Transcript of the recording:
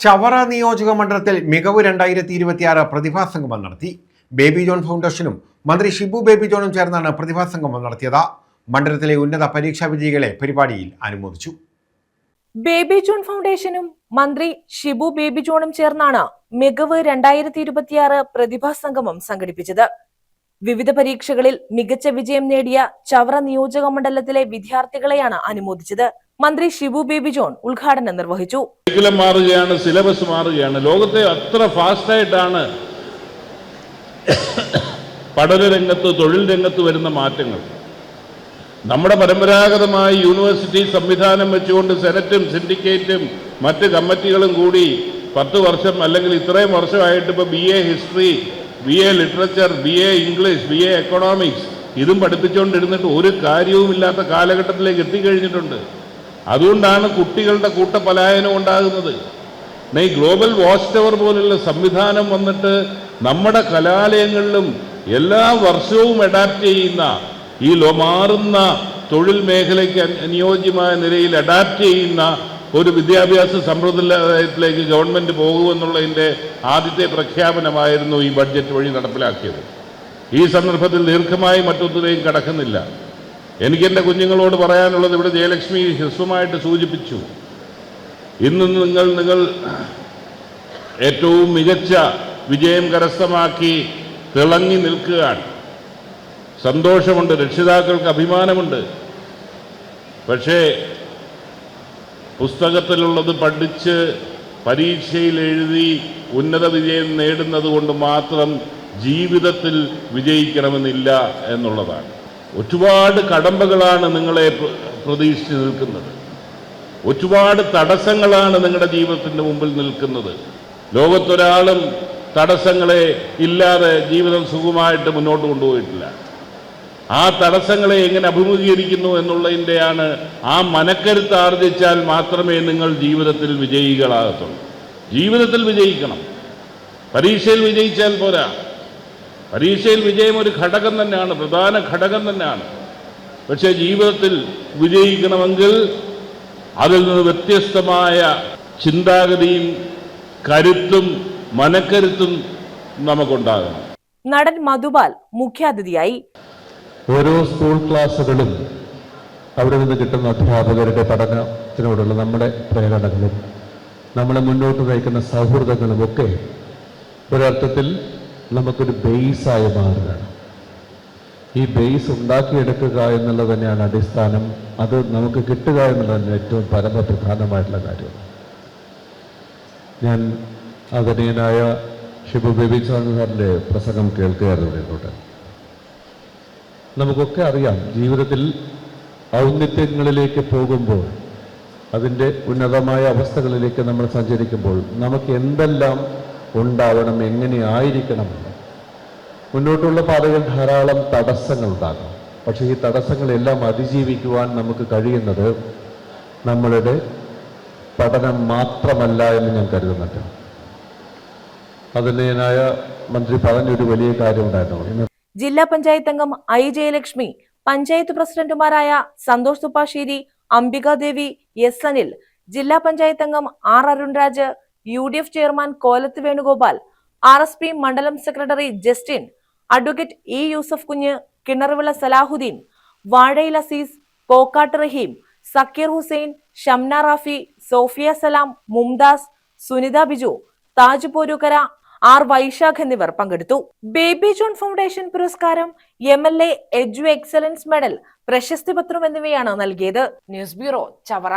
ചവറ നിയോജക മണ്ഡലത്തിൽ മികവ് 2026 പ്രതിഭാസംഗമം നടത്തി. ബേബി ജോൺ ഫൗണ്ടേഷനും മന്ത്രി ഷിബു ബേബി ജോണും ചേർന്നാണ് പ്രതിഭാസംഗമം നടത്തിയത്. മണ്ഡലത്തിലെ ഉന്നത പരീക്ഷാ വിജയികളെ പരിപാടിയിൽ അനുമോദിച്ചു. ബേബി ജോൺ ഫൗണ്ടേഷനും മന്ത്രി ഷിബു ബേബി ജോണും ചേർന്നാണ് മികവ് 2026 പ്രതിഭാസംഗമം സംഘടിപ്പിച്ചത്. വിവിധ പരീക്ഷകളിൽ മികച്ച വിജയം നേടിയ ചവറ നിയോജക മണ്ഡലത്തിലെ വിദ്യാർത്ഥികളെയാണ് അനുമോദിച്ചത്. മന്ത്രി ഷിബു ബേബി ജോൺ ഉദ്ഘാടനം നിർവഹിച്ചു. മാറുകയാണ്, സിലബസ് മാറുകയാണ്. ലോകത്തെ അത്ര ഫാസ്റ്റായിട്ടാണ് പഠനരംഗത്ത്, തൊഴിൽ രംഗത്ത് വരുന്ന മാറ്റങ്ങൾ. നമ്മുടെ പരമ്പരാഗതമായ യൂണിവേഴ്സിറ്റി സംവിധാനം വെച്ചുകൊണ്ട് സെനറ്റും സിൻഡിക്കേറ്റും മറ്റ് കമ്മിറ്റികളും കൂടി 10 വർഷം അല്ലെങ്കിൽ ഇത്രയും വർഷമായിട്ട് ഇപ്പോൾ BA history, BA literature, BA English, BA economics ഇതും പഠിപ്പിച്ചുകൊണ്ടിരുന്നിട്ട് ഒരു കാര്യവുമില്ലാത്ത കാലഘട്ടത്തിലേക്ക് എത്തിക്കഴിഞ്ഞിട്ടുണ്ട്. അതുകൊണ്ടാണ് കുട്ടികളുടെ കൂട്ടപലായനം ഉണ്ടാകുന്നത്. ഈ ഗ്ലോബൽ വാച്ച് ടവർ പോലുള്ള സംവിധാനം വന്നിട്ട് നമ്മുടെ കലാലയങ്ങളിലും എല്ലാ വർഷവും അഡാപ്റ്റ് ചെയ്യുന്ന ഈ മാറുന്ന തൊഴിൽ മേഖലയ്ക്ക് അനുയോജ്യമായ നിലയിൽ അഡാപ്റ്റ് ചെയ്യുന്ന ഒരു വിദ്യാഭ്യാസ സമ്പ്രദായത്തിലേക്ക് ഗവൺമെൻറ് പോകുമെന്നുള്ളതിൻ്റെ ആദ്യത്തെ പ്രഖ്യാപനമായിരുന്നു ഈ ബഡ്ജറ്റ് വഴി നടപ്പിലാക്കിയത്. ഈ സന്ദർഭത്തിൽ ദീർഘമായി മറ്റൊന്നിനെയും കടക്കുന്നില്ല. എനിക്കെൻ്റെ കുഞ്ഞുങ്ങളോട് പറയാനുള്ളത് ഇവിടെ ജയലക്ഷ്മി ഹ്രസ്വമായിട്ട് സൂചിപ്പിച്ചു. ഇന്ന് നിങ്ങൾ ഏറ്റവും മികച്ച വിജയം കരസ്ഥമാക്കി തിളങ്ങി നിൽക്കുകയാണ്. സന്തോഷമുണ്ട്, രക്ഷിതാക്കൾക്ക് അഭിമാനമുണ്ട്. പക്ഷേ പുസ്തകത്തിലുള്ളത് പഠിച്ച് പരീക്ഷയിൽ എഴുതി ഉന്നത വിജയം നേടുന്നത് കൊണ്ട് മാത്രം ജീവിതത്തിൽ വിജയിക്കണമെന്നില്ല എന്നുള്ളതാണ്. ഒരുപാട് കടമ്പകളാണ് നിങ്ങളെ പ്രതീക്ഷിച്ച് നിൽക്കുന്നത്. ഒരുപാട് തടസ്സങ്ങളാണ് നിങ്ങളുടെ ജീവിതത്തിൻ്റെ മുമ്പിൽ നിൽക്കുന്നത്. ലോകത്തൊരാളും തടസ്സങ്ങളെ ഇല്ലാതെ ജീവിതം സുഖമായിട്ട് മുന്നോട്ട് കൊണ്ടുപോയിട്ടില്ല. ആ തടസ്സങ്ങളെ എങ്ങനെ അഭിമുഖീകരിക്കുന്നു എന്നുള്ളതിൻ്റെയാണ്. ആ മനക്കരുത്ത് ആർജിച്ചാൽ മാത്രമേ നിങ്ങൾ ജീവിതത്തിൽ വിജയികളാകത്തുള്ളൂ. ജീവിതത്തിൽ വിജയിക്കണം. പരീക്ഷയിൽ വിജയിച്ചാൽ പോരാ. പരീക്ഷയിൽ വിജയം ഒരു ഘടകം തന്നെയാണ്, പ്രധാന ഘടകം തന്നെയാണ്. പക്ഷേ ജീവിതത്തിൽ വിജയിക്കണമെങ്കിൽ അതിൽ നിന്ന് വ്യത്യസ്തമായ ചിന്താഗതിയും കരുത്തും മനക്കരുത്തും നമുക്കുണ്ടാകണം. നടൻ മധുബാൽ മുഖ്യാതിഥിയായി. ഓരോ സ്കൂൾ ക്ലാസ്സുകളും അവിടെ നിന്ന് കിട്ടുന്ന അധ്യാപകരുടെ പഠനത്തിനോടുള്ള നമ്മുടെ പ്രേരണകളും നമ്മളെ മുന്നോട്ട് നയിക്കുന്ന സൗഹൃദങ്ങളും ഒക്കെ ഒരർത്ഥത്തിൽ നമുക്കൊരു ബേസായി മാറുകയാണ്. ഈ ബേസ് ഉണ്ടാക്കിയെടുക്കുക എന്നുള്ളത് തന്നെയാണ് അടിസ്ഥാനം. അത് നമുക്ക് കിട്ടുക എന്നുള്ളതാണ് ഏറ്റവും പരമപ്രധാനമായിട്ടുള്ള കാര്യം. ഞാൻ ആദരണീയനായ ഷിബു ബേബി ജോൺ സാറിൻ്റെ പ്രസംഗം കേൾക്കുകയായിരുന്നു ഇങ്ങോട്ട്. നമുക്കൊക്കെ അറിയാം, ജീവിതത്തിൽ ഔന്നത്യങ്ങളിലേക്ക് പോകുമ്പോൾ, അതിൻ്റെ ഉന്നതമായ അവസ്ഥകളിലേക്ക് നമ്മൾ സഞ്ചരിക്കുമ്പോൾ നമുക്ക് എന്തെല്ലാം ഉണ്ടാവണം, എങ്ങനെ ആയിരിക്കണമെന്ന്. മുന്നോട്ടുള്ള പാതകൾ ധാരാളം തടസ്സങ്ങൾ ഉണ്ടാകും. പക്ഷേ ഈ തടസ്സങ്ങളെല്ലാം അതിജീവിക്കുവാൻ നമുക്ക് കഴിയുന്നത് നമ്മളുടെ പഠനം മാത്രമല്ല എന്ന് ഞാൻ കരുതുന്നുണ്ട്. അതിനായ മന്ത്രി പറഞ്ഞൊരു വലിയ കാര്യം ഉണ്ടായിരുന്നു. ജില്ലാ പഞ്ചായത്ത് അംഗം ഐ ജയലക്ഷ്മി, പഞ്ചായത്ത് പ്രസിഡന്റുമാരായ സന്തോഷ് തുപ്പാശ്ശേരി, അംബികാദേവി, എസ് അനിൽ, ജില്ലാ പഞ്ചായത്ത് അംഗം R Arunraj, UDF chairman Kolath Venugopal, RSP മണ്ഡലം secretary Justin, advocate E Yusuf Kunju, Kinaruvila Salahuddin, Vazhayil Azeez, Pokkattu Raheem, Zakir Hussain, Shamna Rafi, Sofia Salam, Mumtaz, Sunitha Biju, Taj Porukkara, R Vaishakh എന്നിവർ പങ്കെടുത്തു. ബേബി ജോൺ ഫൗണ്ടേഷൻ പുരസ്കാരം, MLA എഡ്യു എക്സലൻസ് മെഡൽ, പ്രശസ്തി പത്രം എന്നിവയാണ് നൽകിയത്. News bureau, Chavara.